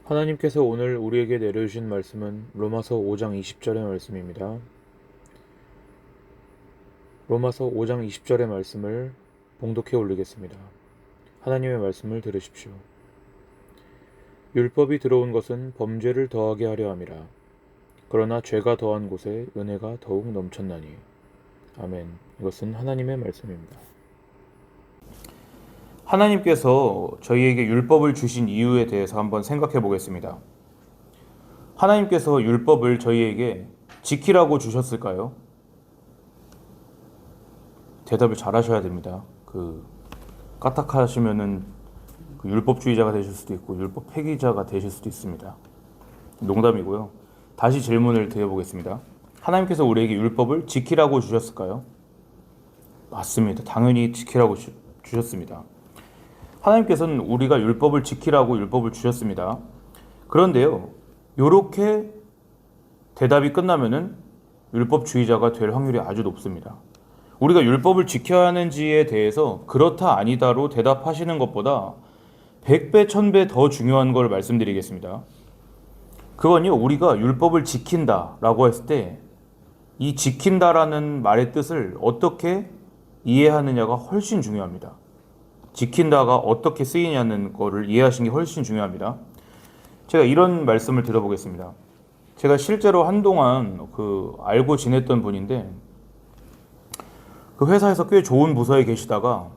하나님께서 오늘 우리에게 내려주신 말씀은 로마서 5장 20절의 말씀입니다. 로마서 5장 20절의 말씀을 봉독해 올리겠습니다. 하나님의 말씀을 들으십시오. 율법이 들어온 것은 범죄를 더하게 하려 함이라. 그러나 죄가 더한 곳에 은혜가 더욱 넘쳤나니. 아멘. 이것은 하나님의 말씀입니다. 하나님께서 저희에게 율법을 주신 이유에 대해서 한번 생각해 보겠습니다. 하나님께서 율법을 저희에게 지키라고 주셨을까요? 대답을 잘 하셔야 됩니다. 까딱하시면은 율법주의자가 되실 수도 있고 율법 폐기자가 되실 수도 있습니다. 농담이고요. 다시 질문을 드려보겠습니다. 하나님께서 우리에게 율법을 지키라고 주셨을까요? 맞습니다. 당연히 지키라고 주셨습니다. 하나님께서는 우리가 율법을 지키라고 율법을 주셨습니다. 그런데요, 요렇게 대답이 끝나면은 율법주의자가 될 확률이 아주 높습니다. 우리가 율법을 지켜야 하는지에 대해서 그렇다 아니다로 대답하시는 것보다 100배, 1000배 더 중요한 걸 말씀드리겠습니다. 그건요, 우리가 율법을 지킨다라고 했을 때 이 지킨다라는 말의 뜻을 어떻게 이해하느냐가 훨씬 중요합니다. 지킨다가 어떻게 쓰이냐는 거를 이해하시는 게 훨씬 중요합니다. 제가 이런 말씀을 드려보겠습니다. 제가 실제로 한동안 알고 지냈던 분인데 그 회사에서 꽤 좋은 부서에 계시다가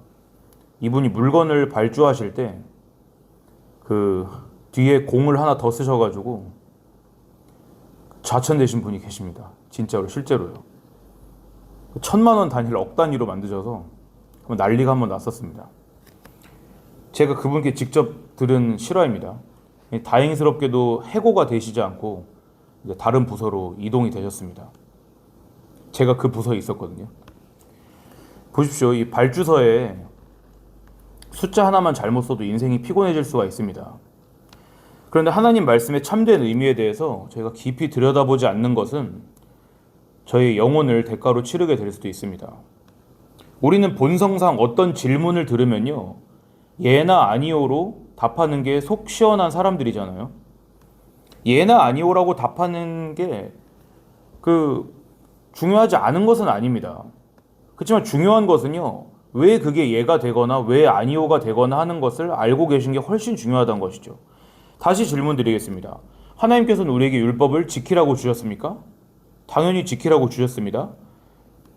이분이 물건을 발주하실 때 뒤에 공을 하나 더 쓰셔가지고 좌천되신 분이 계십니다. 진짜로 실제로요. 1000만 원 단위를 억 단위로 만드셔서 난리가 한번 났었습니다. 제가 그분께 직접 들은 실화입니다. 다행스럽게도 해고가 되시지 않고 이제 다른 부서로 이동이 되셨습니다. 제가 그 부서에 있었거든요. 보십시오. 이 발주서에 숫자 하나만 잘못 써도 인생이 피곤해질 수가 있습니다. 그런데 하나님 말씀의 참된 의미에 대해서 저희가 깊이 들여다보지 않는 것은 저희 영혼을 대가로 치르게 될 수도 있습니다. 우리는 본성상 어떤 질문을 들으면요, 예나 아니오로 답하는 게 속 시원한 사람들이잖아요. 예나 아니오라고 답하는 게 중요하지 않은 것은 아닙니다. 그렇지만 중요한 것은요, 왜 그게 예가 되거나 왜 아니오가 되거나 하는 것을 알고 계신 게 훨씬 중요하다는 것이죠. 다시 질문 드리겠습니다. 하나님께서는 우리에게 율법을 지키라고 주셨습니까? 당연히 지키라고 주셨습니다.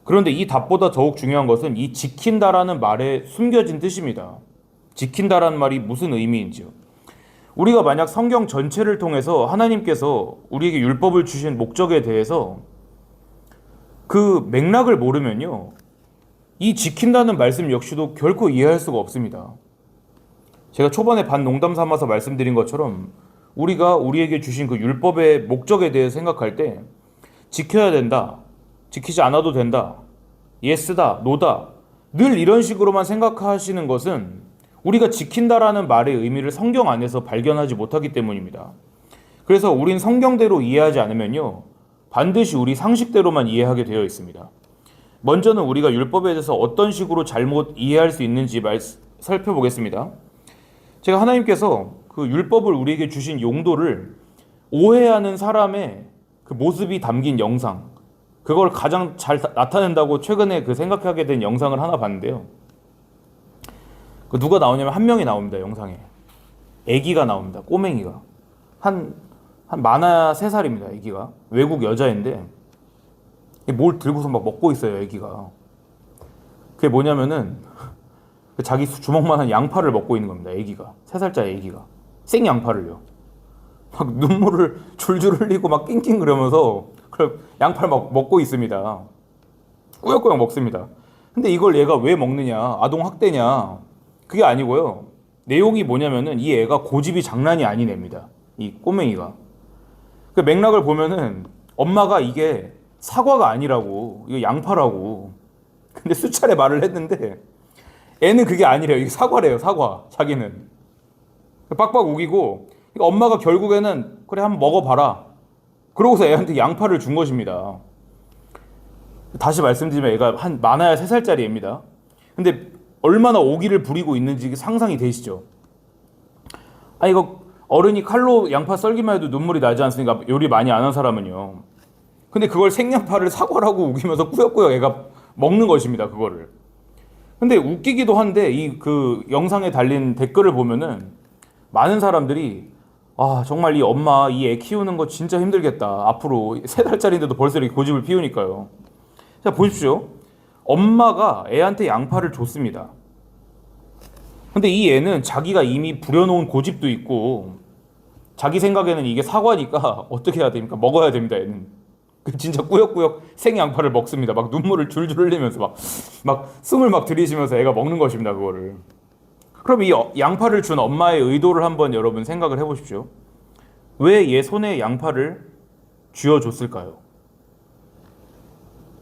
그런데 이 답보다 더욱 중요한 것은 이 지킨다라는 말에 숨겨진 뜻입니다. 지킨다라는 말이 무슨 의미인지요. 우리가 만약 성경 전체를 통해서 하나님께서 우리에게 율법을 주신 목적에 대해서 그 맥락을 모르면요, 이 지킨다는 말씀 역시도 결코 이해할 수가 없습니다. 제가 초반에 반농담 삼아서 말씀드린 것처럼 우리가 우리에게 주신 그 율법의 목적에 대해 생각할 때 지켜야 된다, 지키지 않아도 된다, 예스다, 노다, 늘 이런 식으로만 생각하시는 것은 우리가 지킨다라는 말의 의미를 성경 안에서 발견하지 못하기 때문입니다. 그래서 우린 성경대로 이해하지 않으면요, 반드시 우리 상식대로만 이해하게 되어 있습니다. 먼저는 우리가 율법에 대해서 어떤 식으로 잘못 이해할 수 있는지 살펴보겠습니다. 제가 하나님께서 그 율법을 우리에게 주신 용도를 오해하는 사람의 그 모습이 담긴 영상, 그걸 가장 잘 나타낸다고 최근에 생각하게 된 영상을 하나 봤는데요. 누가 나오냐면 한 명이 나옵니다. 영상에 애기가 나옵니다. 꼬맹이가 한 많아야 3살입니다. 애기가 외국 여자인데 뭘 들고서 막 먹고 있어요. 애기가 그게 뭐냐면은 자기 주먹만한 양파를 먹고 있는 겁니다. 애기가 3살짜리 애기가 생 양파를요. 막 눈물을 줄줄 흘리고 막 낑낑거리면서 양파를 막 먹고 있습니다. 꾸역꾸역 먹습니다. 근데 이걸 얘가 왜 먹느냐, 아동 학대냐, 그게 아니고요. 내용이 뭐냐면은 이 애가 고집이 장난이 아닌 애입니다. 이 꼬맹이가. 그 맥락을 보면은 엄마가 이게 사과가 아니라고, 이거 양파라고. 근데 수차례 말을 했는데 애는 그게 아니래요. 이게 사과래요. 사과. 자기는 빡빡 우기고, 그러니까 엄마가 결국에는 그래 한번 먹어봐라, 그러고서 애한테 양파를 준 것입니다. 다시 말씀드리면 애가 많아야 3살짜리 애입니다. 근데 얼마나 오기를 부리고 있는지 상상이 되시죠? 이거 어른이 칼로 양파 썰기만 해도 눈물이 나지 않습니까? 요리 많이 안 한 사람은요. 근데 그걸 생양파를 사과라고 우기면서 꾸역꾸역 애가 먹는 것입니다. 그거를. 근데 웃기기도 한데 이 그 영상에 달린 댓글을 보면은 많은 사람들이 아 정말 이 엄마 이 애 키우는 거 진짜 힘들겠다. 앞으로 3달짜리인데도 벌써 이렇게 고집을 피우니까요. 자 보십시오. 엄마가 애한테 양파를 줬습니다. 근데 이 애는 자기가 이미 부려놓은 고집도 있고 자기 생각에는 이게 사과니까 어떻게 해야 됩니까? 먹어야 됩니다. 애는. 진짜 꾸역꾸역 생양파를 먹습니다. 막 눈물을 줄줄 흘리면서 막 숨을 막 들이쉬면서 애가 먹는 것입니다. 그거를. 그럼 이 양파를 준 엄마의 의도를 한번 여러분 생각을 해보십시오. 왜 얘 손에 양파를 쥐어줬을까요?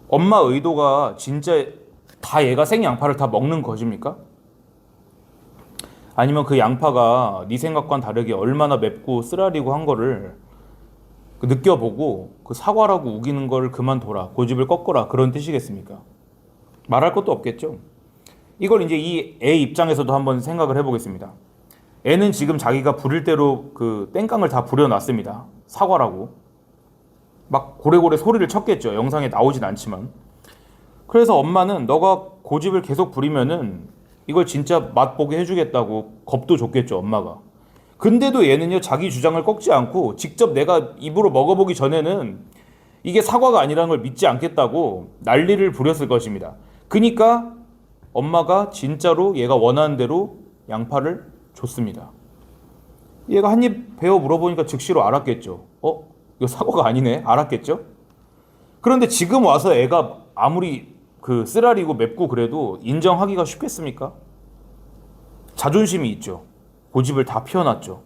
엄마 의도가 진짜 다 얘가 생양파를 다 먹는 것입니까? 아니면 그 양파가 네 생각과는 다르게 얼마나 맵고 쓰라리고 한 거를 느껴보고 그 사과라고 우기는 걸 그만둬라, 고집을 꺾어라 그런 뜻이겠습니까? 말할 것도 없겠죠. 이걸 이제 이 애 입장에서도 한번 생각을 해보겠습니다. 애는 지금 자기가 부릴 대로 그 땡깡을 다 부려놨습니다. 사과라고. 막 고래고래 소리를 쳤겠죠. 영상에 나오진 않지만. 그래서 엄마는 너가 고집을 계속 부리면은 이걸 진짜 맛보게 해주겠다고 겁도 줬겠죠. 엄마가. 근데도 얘는요 자기 주장을 꺾지 않고 직접 내가 입으로 먹어보기 전에는 이게 사과가 아니라는 걸 믿지 않겠다고 난리를 부렸을 것입니다. 그러니까 엄마가 진짜로 얘가 원하는 대로 양파를 줬습니다. 얘가 한 입 베어 물어보니까 즉시로 알았겠죠. 이거 사과가 아니네. 알았겠죠. 그런데 지금 와서 애가 아무리 그 쓰라리고 맵고 그래도 인정하기가 쉽겠습니까? 자존심이 있죠. 고집을 다 피워놨죠.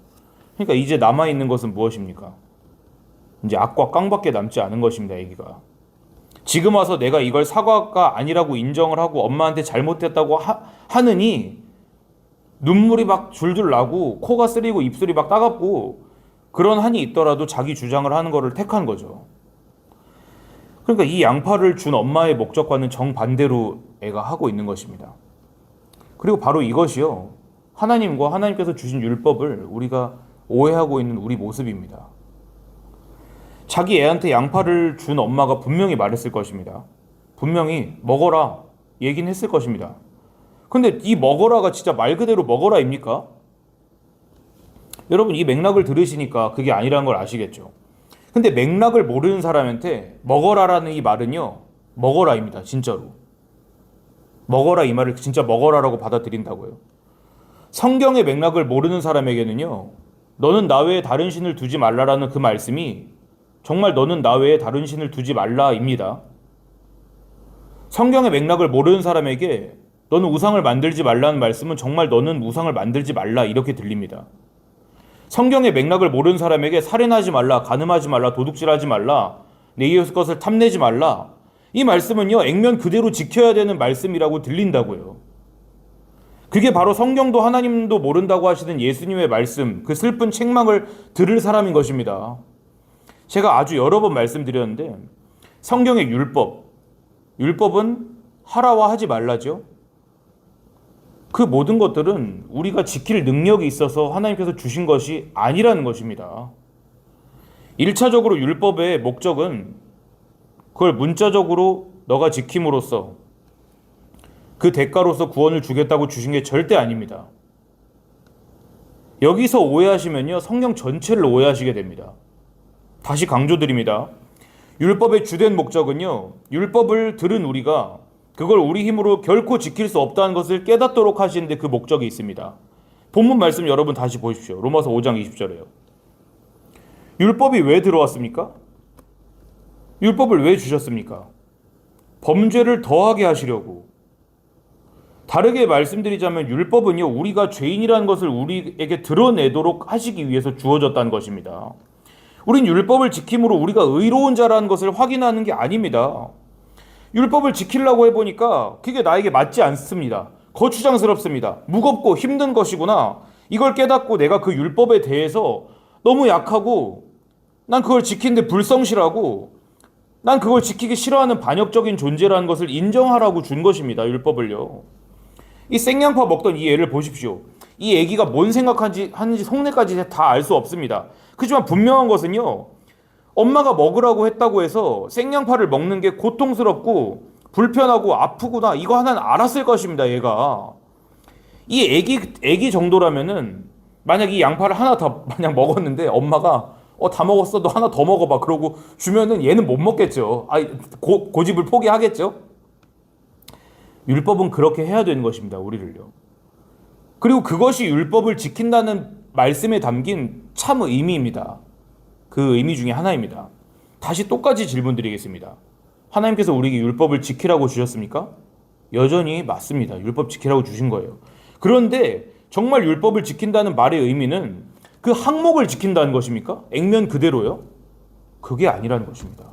그러니까 이제 남아있는 것은 무엇입니까? 이제 악과 깡밖에 남지 않은 것입니다. 애기가. 지금 와서 내가 이걸 사과가 아니라고 인정을 하고 엄마한테 잘못했다고 하느니 눈물이 막 줄줄 나고 코가 쓰리고 입술이 막 따갑고 그런 한이 있더라도 자기 주장을 하는 거를 택한 거죠. 그러니까 이 양파를 준 엄마의 목적과는 정반대로 애가 하고 있는 것입니다. 그리고 바로 이것이요. 하나님과 하나님께서 주신 율법을 우리가 오해하고 있는 우리 모습입니다. 자기 애한테 양파를 준 엄마가 분명히 말했을 것입니다. 분명히 먹어라 얘기는 했을 것입니다. 근데 이 먹어라가 진짜 말 그대로 먹어라입니까? 여러분 이 맥락을 들으시니까 그게 아니라는 걸 아시겠죠? 근데 맥락을 모르는 사람한테 먹어라라는 이 말은요 먹어라입니다. 진짜로. 먹어라 이 말을 진짜 먹어라라고 받아들인다고요. 성경의 맥락을 모르는 사람에게는요 너는 나 외에 다른 신을 두지 말라라는 그 말씀이 정말 너는 나 외에 다른 신을 두지 말라입니다. 성경의 맥락을 모르는 사람에게 너는 우상을 만들지 말라는 말씀은 정말 너는 우상을 만들지 말라 이렇게 들립니다. 성경의 맥락을 모르는 사람에게 살인하지 말라, 간음하지 말라, 도둑질하지 말라, 내 이웃 것을 탐내지 말라 이 말씀은요 액면 그대로 지켜야 되는 말씀이라고 들린다고요. 그게 바로 성경도 하나님도 모른다고 하시는 예수님의 말씀, 그 슬픈 책망을 들을 사람인 것입니다. 제가 아주 여러 번 말씀드렸는데 성경의 율법은 하라와 하지 말라죠. 그 모든 것들은 우리가 지킬 능력이 있어서 하나님께서 주신 것이 아니라는 것입니다. 1차적으로 율법의 목적은 그걸 문자적으로 너가 지킴으로써 그 대가로서 구원을 주겠다고 주신 게 절대 아닙니다. 여기서 오해하시면요 성경 전체를 오해하시게 됩니다. 다시 강조드립니다. 율법의 주된 목적은요 율법을 들은 우리가 그걸 우리 힘으로 결코 지킬 수 없다는 것을 깨닫도록 하시는데 그 목적이 있습니다. 본문 말씀 여러분 다시 보십시오. 로마서 5장 20절에요. 율법이 왜 들어왔습니까? 율법을 왜 주셨습니까? 범죄를 더하게 하시려고. 다르게 말씀드리자면 율법은요 우리가 죄인이라는 것을 우리에게 드러내도록 하시기 위해서 주어졌다는 것입니다. 우린 율법을 지킴으로 우리가 의로운 자라는 것을 확인하는 게 아닙니다. 율법을 지키려고 해보니까 그게 나에게 맞지 않습니다. 거추장스럽습니다. 무겁고 힘든 것이구나. 이걸 깨닫고 내가 그 율법에 대해서 너무 약하고 난 그걸 지키는데 불성실하고 난 그걸 지키기 싫어하는 반역적인 존재라는 것을 인정하라고 준 것입니다. 율법을요. 이 생양파 먹던 이 애를 보십시오. 이 애기가 뭔 하는지 속내까지 다 알 수 없습니다. 그렇지만 분명한 것은요. 엄마가 먹으라고 했다고 해서 생양파를 먹는 게 고통스럽고 불편하고 아프구나 이거 하나는 알았을 것입니다. 얘가 이 애기 정도라면은 만약 이 양파를 하나 더 만약 먹었는데 엄마가 다 먹었어 너 하나 더 먹어봐 그러고 주면은 얘는 못 먹겠죠. 고집을 포기하겠죠. 율법은 그렇게 해야 되는 것입니다. 우리를요. 그리고 그것이 율법을 지킨다는 말씀에 담긴 참 의미입니다. 그 의미 중에 하나입니다. 다시 똑같이 질문 드리겠습니다. 하나님께서 우리에게 율법을 지키라고 주셨습니까? 여전히 맞습니다. 율법 지키라고 주신 거예요. 그런데 정말 율법을 지킨다는 말의 의미는 그 항목을 지킨다는 것입니까? 액면 그대로요? 그게 아니라는 것입니다.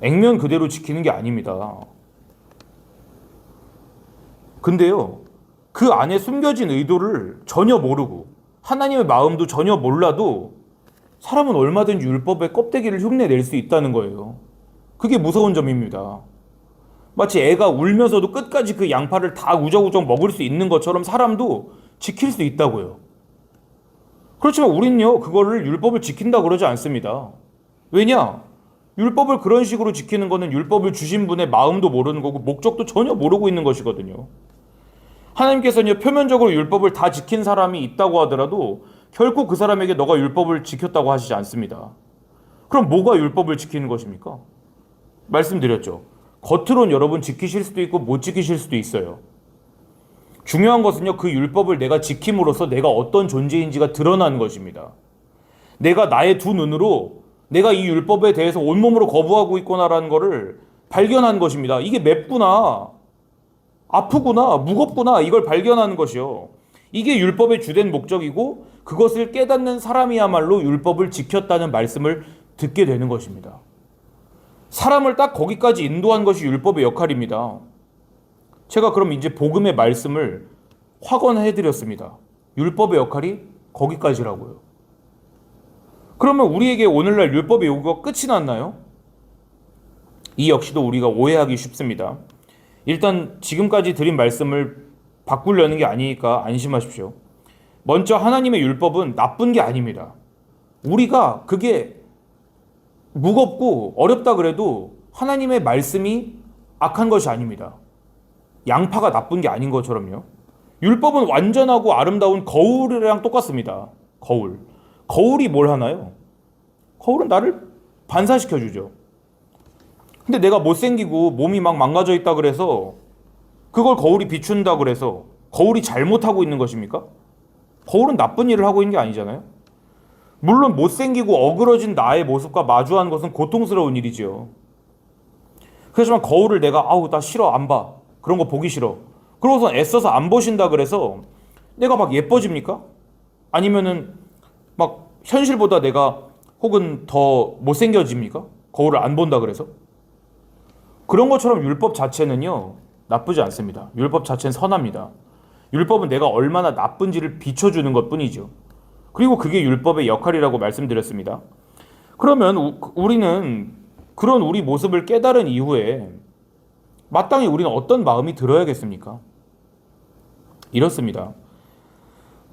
액면 그대로 지키는 게 아닙니다. 근데요, 그 안에 숨겨진 의도를 전혀 모르고 하나님의 마음도 전혀 몰라도 사람은 얼마든지 율법의 껍데기를 흉내낼 수 있다는 거예요. 그게 무서운 점입니다. 마치 애가 울면서도 끝까지 그 양파를 다 우적우적 먹을 수 있는 것처럼 사람도 지킬 수 있다고요. 그렇지만 우린요, 그거를 율법을 지킨다고 그러지 않습니다. 왜냐? 율법을 그런 식으로 지키는 거는 율법을 주신 분의 마음도 모르는 거고 목적도 전혀 모르고 있는 것이거든요. 하나님께서는 표면적으로 율법을 다 지킨 사람이 있다고 하더라도 결코 그 사람에게 너가 율법을 지켰다고 하시지 않습니다. 그럼 뭐가 율법을 지키는 것입니까? 말씀드렸죠. 겉으론 여러분 지키실 수도 있고 못 지키실 수도 있어요. 중요한 것은요, 그 율법을 내가 지킴으로써 내가 어떤 존재인지가 드러나는 것입니다. 내가 나의 두 눈으로 내가 이 율법에 대해서 온몸으로 거부하고 있구나라는 것을 발견한 것입니다. 이게 맵구나, 아프구나, 무겁구나 이걸 발견하는 것이요. 이게 율법의 주된 목적이고 그것을 깨닫는 사람이야말로 율법을 지켰다는 말씀을 듣게 되는 것입니다. 사람을 딱 거기까지 인도한 것이 율법의 역할입니다. 제가 그럼 이제 복음의 말씀을 확언해드렸습니다. 율법의 역할이 거기까지라고요. 그러면 우리에게 오늘날 율법의 요구가 끝이 났나요? 이 역시도 우리가 오해하기 쉽습니다. 일단 지금까지 드린 말씀을 바꾸려는 게 아니니까 안심하십시오. 먼저 하나님의 율법은 나쁜 게 아닙니다. 우리가 그게 무겁고 어렵다 그래도 하나님의 말씀이 악한 것이 아닙니다. 양파가 나쁜 게 아닌 것처럼요. 율법은 완전하고 아름다운 거울이랑 똑같습니다. 거울. 거울이 뭘 하나요? 거울은 나를 반사시켜주죠. 근데 내가 못생기고 몸이 막 망가져 있다 그래서 그걸 거울이 비춘다 그래서 거울이 잘못하고 있는 것입니까? 거울은 나쁜 일을 하고 있는 게 아니잖아요. 물론 못생기고 어그러진 나의 모습과 마주하는 것은 고통스러운 일이죠. 그렇지만 거울을 내가 나 싫어 안 봐. 그런 거 보기 싫어. 그러고서 애써서 안 보신다 그래서 내가 막 예뻐집니까? 아니면은 막 현실보다 내가 혹은 더 못생겨집니까? 거울을 안 본다 그래서? 그런 것처럼 율법 자체는요, 나쁘지 않습니다. 율법 자체는 선합니다. 율법은 내가 얼마나 나쁜지를 비춰주는 것 뿐이죠. 그리고 그게 율법의 역할이라고 말씀드렸습니다. 그러면 우리는 그런 우리 모습을 깨달은 이후에 마땅히 우리는 어떤 마음이 들어야겠습니까? 이렇습니다.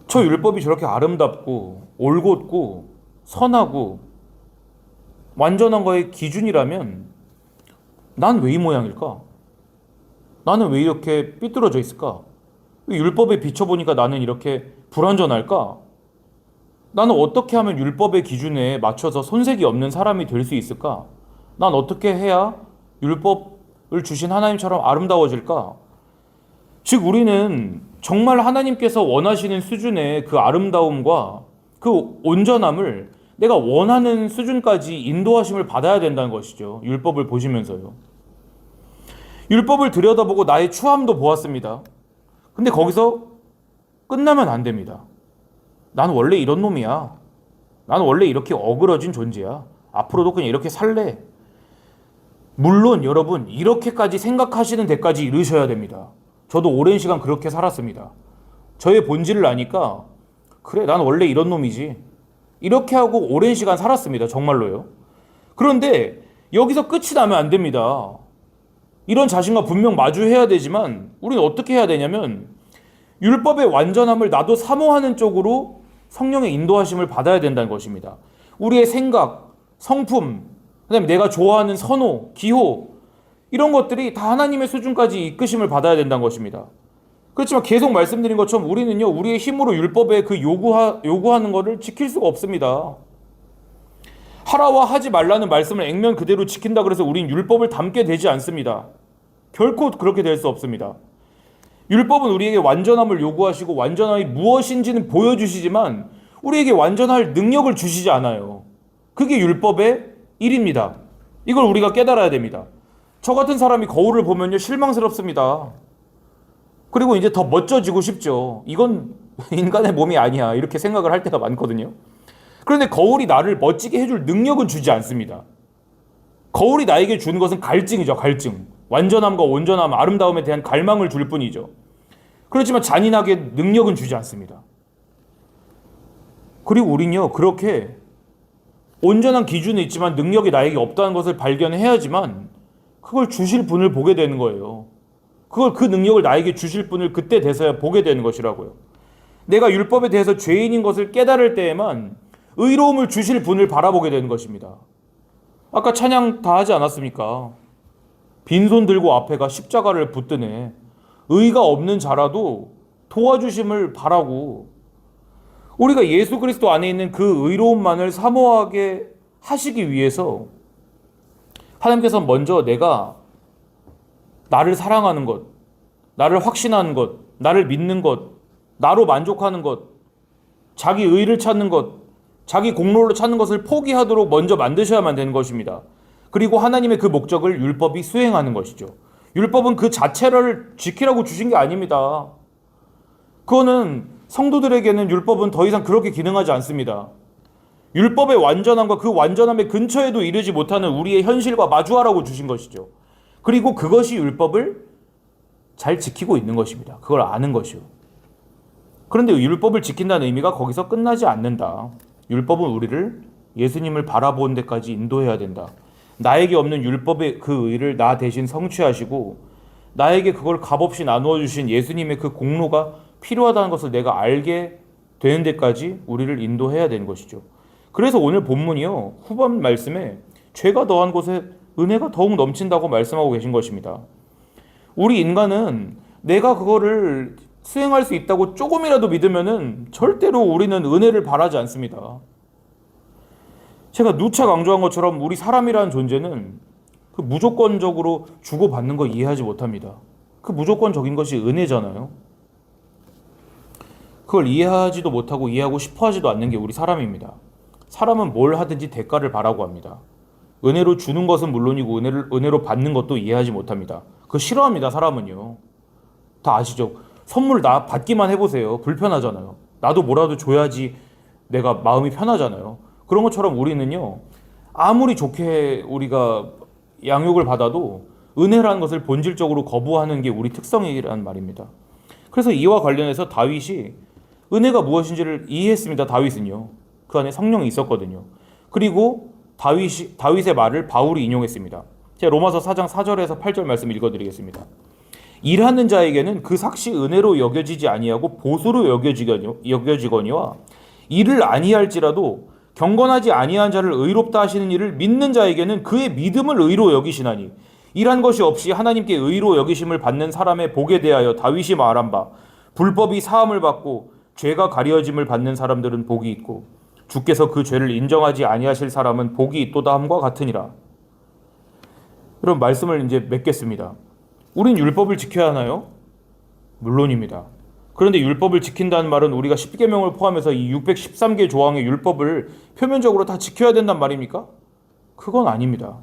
저 율법이 저렇게 아름답고 올곧고 선하고 완전한 거의 기준이라면 난 왜 이 모양일까? 나는 왜 이렇게 삐뚤어져 있을까? 왜 율법에 비춰보니까 나는 이렇게 불완전할까? 나는 어떻게 하면 율법의 기준에 맞춰서 손색이 없는 사람이 될 수 있을까? 난 어떻게 해야 율법을 주신 하나님처럼 아름다워질까? 즉 우리는 정말 하나님께서 원하시는 수준의 그 아름다움과 그 온전함을 내가 원하는 수준까지 인도하심을 받아야 된다는 것이죠. 율법을 보시면서요. 율법을 들여다보고 나의 추함도 보았습니다. 근데 거기서 끝나면 안 됩니다. 난 원래 이런 놈이야. 난 원래 이렇게 어그러진 존재야. 앞으로도 그냥 이렇게 살래. 물론 여러분 이렇게까지 생각하시는 데까지 이르셔야 됩니다. 저도 오랜 시간 그렇게 살았습니다. 저의 본질을 아니까 그래 난 원래 이런 놈이지. 이렇게 하고 오랜 시간 살았습니다. 정말로요. 그런데 여기서 끝이 나면 안 됩니다. 이런 자신과 분명 마주해야 되지만 우리는 어떻게 해야 되냐면 율법의 완전함을 나도 사모하는 쪽으로 성령의 인도하심을 받아야 된다는 것입니다. 우리의 생각, 성품, 그다음에 내가 좋아하는 선호, 기호 이런 것들이 다 하나님의 수준까지 이끄심을 받아야 된다는 것입니다. 그렇지만 계속 말씀드린 것처럼 우리는요, 우리의 힘으로 율법에 그 요구하는 것을 지킬 수가 없습니다. 하라와 하지 말라는 말씀을 액면 그대로 지킨다 그래서 우린 율법을 담게 되지 않습니다. 결코 그렇게 될 수 없습니다. 율법은 우리에게 완전함을 요구하시고 완전함이 무엇인지는 보여주시지만 우리에게 완전할 능력을 주시지 않아요. 그게 율법의 일입니다. 이걸 우리가 깨달아야 됩니다. 저 같은 사람이 거울을 보면요, 실망스럽습니다. 그리고 이제 더 멋져지고 싶죠. 이건 인간의 몸이 아니야, 이렇게 생각을 할 때가 많거든요. 그런데 거울이 나를 멋지게 해줄 능력은 주지 않습니다. 거울이 나에게 주는 것은 갈증이죠. 갈증. 완전함과 온전함, 아름다움에 대한 갈망을 줄 뿐이죠. 그렇지만 잔인하게 능력은 주지 않습니다. 그리고 우린요, 그렇게 온전한 기준은 있지만 능력이 나에게 없다는 것을 발견해야지만 그걸 주실 분을 보게 되는 거예요. 그 능력을 나에게 주실 분을 그때 돼서야 보게 되는 것이라고요. 내가 율법에 대해서 죄인인 것을 깨달을 때에만 의로움을 주실 분을 바라보게 되는 것입니다. 아까 찬양 다 하지 않았습니까? 빈손 들고 앞에가 십자가를 붙드네. 의가 없는 자라도 도와주심을 바라고, 우리가 예수 그리스도 안에 있는 그 의로움만을 사모하게 하시기 위해서 하나님께서 먼저 내가 나를 사랑하는 것, 나를 확신하는 것, 나를 믿는 것, 나로 만족하는 것, 자기 의를 찾는 것, 자기 공로를 찾는 것을 포기하도록 먼저 만드셔야만 되는 것입니다. 그리고 하나님의 그 목적을 율법이 수행하는 것이죠. 율법은 그 자체를 지키라고 주신 게 아닙니다. 그거는 성도들에게는 율법은 더 이상 그렇게 기능하지 않습니다. 율법의 완전함과 그 완전함의 근처에도 이르지 못하는 우리의 현실과 마주하라고 주신 것이죠. 그리고 그것이 율법을 잘 지키고 있는 것입니다. 그걸 아는 것이요. 그런데 율법을 지킨다는 의미가 거기서 끝나지 않는다. 율법은 우리를 예수님을 바라보는 데까지 인도해야 된다. 나에게 없는 율법의 그 의를 나 대신 성취하시고 나에게 그걸 값없이 나누어 주신 예수님의 그 공로가 필요하다는 것을 내가 알게 되는 데까지 우리를 인도해야 되는 것이죠. 그래서 오늘 본문이요, 후반 말씀에 죄가 더한 곳에 은혜가 더욱 넘친다고 말씀하고 계신 것입니다. 우리 인간은 내가 그거를 수행할 수 있다고 조금이라도 믿으면은 절대로 우리는 은혜를 바라지 않습니다. 제가 누차 강조한 것처럼 우리 사람이라는 존재는 그 무조건적으로 주고받는 거 이해하지 못합니다. 그 무조건적인 것이 은혜잖아요. 그걸 이해하지도 못하고 이해하고 싶어 하지도 않는 게 우리 사람입니다. 사람은 뭘 하든지 대가를 바라고 합니다. 은혜로 주는 것은 물론이고 은혜로 받는 것도 이해하지 못합니다. 그거 싫어합니다, 사람은요. 다 아시죠? 선물 나 받기만 해보세요. 불편하잖아요. 나도 뭐라도 줘야지 내가 마음이 편하잖아요. 그런 것처럼 우리는요, 아무리 좋게 우리가 양육을 받아도 은혜라는 것을 본질적으로 거부하는 게 우리 특성이라는 말입니다. 그래서 이와 관련해서 다윗이 은혜가 무엇인지를 이해했습니다. 다윗은요. 그 안에 성령이 있었거든요. 그리고 다윗의 말을 바울이 인용했습니다. 제가 로마서 4장 4절에서 8절 말씀 읽어드리겠습니다. 일하는 자에게는 그 삭시 은혜로 여겨지지 아니하고 보수로 여겨지거니와 일을 아니할지라도 경건하지 아니한 자를 의롭다 하시는 일을 믿는 자에게는 그의 믿음을 의로 여기시나니 일한 것이 없이 하나님께 의로 여기심을 받는 사람의 복에 대하여 다윗이 말한 바 불법이 사함을 받고 죄가 가려짐을 받는 사람들은 복이 있고 주께서 그 죄를 인정하지 아니하실 사람은 복이 있도다 함과 같으니라. 그럼 말씀을 이제 맺겠습니다. 우린 율법을 지켜야 하나요? 물론입니다. 그런데 율법을 지킨다는 말은 우리가 10계명을 포함해서 이 613개 조항의 율법을 표면적으로 다 지켜야 된단 말입니까? 그건 아닙니다.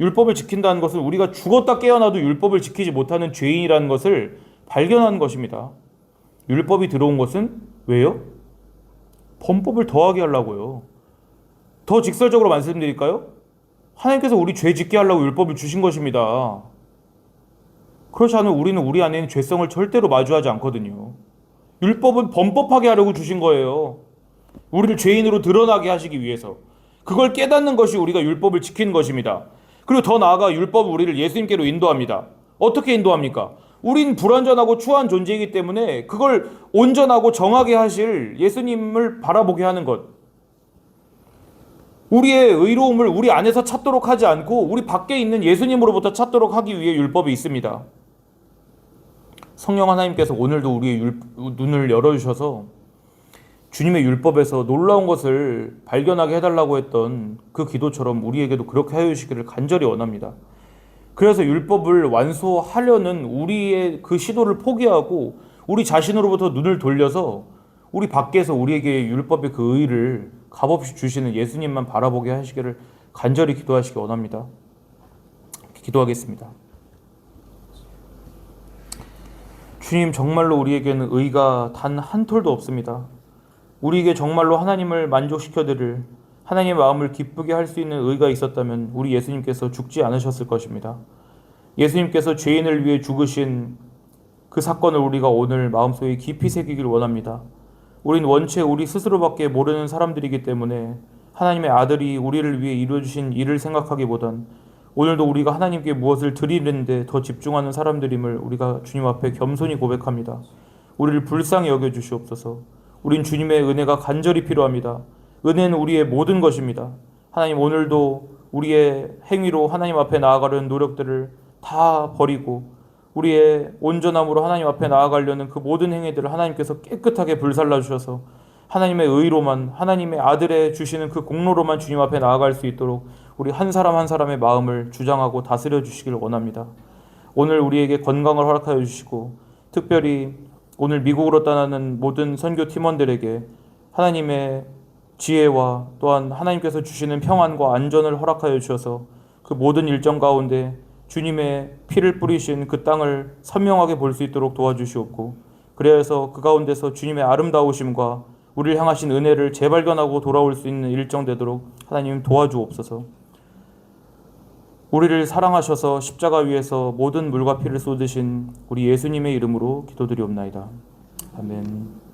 율법을 지킨다는 것은 우리가 죽었다 깨어나도 율법을 지키지 못하는 죄인이라는 것을 발견하는 것입니다. 율법이 들어온 것은 왜요? 범법을 더하게 하려고요. 더 직설적으로 말씀드릴까요? 하나님께서 우리 죄 짓게 하려고 율법을 주신 것입니다. 그렇지 않으면 우리는 우리 안에 있는 죄성을 절대로 마주하지 않거든요. 율법은 범법하게 하려고 주신 거예요. 우리를 죄인으로 드러나게 하시기 위해서. 그걸 깨닫는 것이 우리가 율법을 지키는 것입니다. 그리고 더 나아가 율법은 우리를 예수님께로 인도합니다. 어떻게 인도합니까? 우린 불완전하고 추한 존재이기 때문에 그걸 온전하고 정하게 하실 예수님을 바라보게 하는 것. 우리의 의로움을 우리 안에서 찾도록 하지 않고 우리 밖에 있는 예수님으로부터 찾도록 하기 위해 율법이 있습니다. 성령 하나님께서 오늘도 우리의 눈을 열어주셔서 주님의 율법에서 놀라운 것을 발견하게 해달라고 했던 그 기도처럼 우리에게도 그렇게 하여 주시기를 간절히 원합니다. 그래서 율법을 완수하려는 우리의 그 시도를 포기하고 우리 자신으로부터 눈을 돌려서 우리 밖에서 우리에게 율법의 그 의를 값없이 주시는 예수님만 바라보게 하시기를 간절히 기도하시기 원합니다. 기도하겠습니다. 주님, 정말로 우리에게는 의가 단 한 톨도 없습니다. 우리에게 정말로 하나님을 만족시켜드릴, 하나님의 마음을 기쁘게 할 수 있는 의가 있었다면 우리 예수님께서 죽지 않으셨을 것입니다. 예수님께서 죄인을 위해 죽으신 그 사건을 우리가 오늘 마음속에 깊이 새기길 원합니다. 우린 원체 우리 스스로밖에 모르는 사람들이기 때문에 하나님의 아들이 우리를 위해 이루어주신 일을 생각하기보단 오늘도 우리가 하나님께 무엇을 드리는데 더 집중하는 사람들임을 우리가 주님 앞에 겸손히 고백합니다. 우리를 불쌍히 여겨주시옵소서. 우린 주님의 은혜가 간절히 필요합니다. 은혜는 우리의 모든 것입니다. 하나님, 오늘도 우리의 행위로 하나님 앞에 나아가려는 노력들을 다 버리고 우리의 온전함으로 하나님 앞에 나아가려는 그 모든 행위들을 하나님께서 깨끗하게 불살라 주셔서 하나님의 의로만, 하나님의 아들의 주시는 그 공로로만 주님 앞에 나아갈 수 있도록 우리 한 사람 한 사람의 마음을 주장하고 다스려 주시길 원합니다. 오늘 우리에게 건강을 허락하여 주시고 특별히 오늘 미국으로 떠나는 모든 선교 팀원들에게 하나님의 지혜와 또한 하나님께서 주시는 평안과 안전을 허락하여 주셔서 그 모든 일정 가운데 주님의 피를 뿌리신 그 땅을 선명하게 볼 수 있도록 도와주시옵고, 그래서 그 가운데서 주님의 아름다우심과 우리를 향하신 은혜를 재발견하고 돌아올 수 있는 일정 되도록 하나님 도와주옵소서. 우리를 사랑하셔서 십자가 위에서 모든 물과 피를 쏟으신 우리 예수님의 이름으로 기도드리옵나이다. 아멘.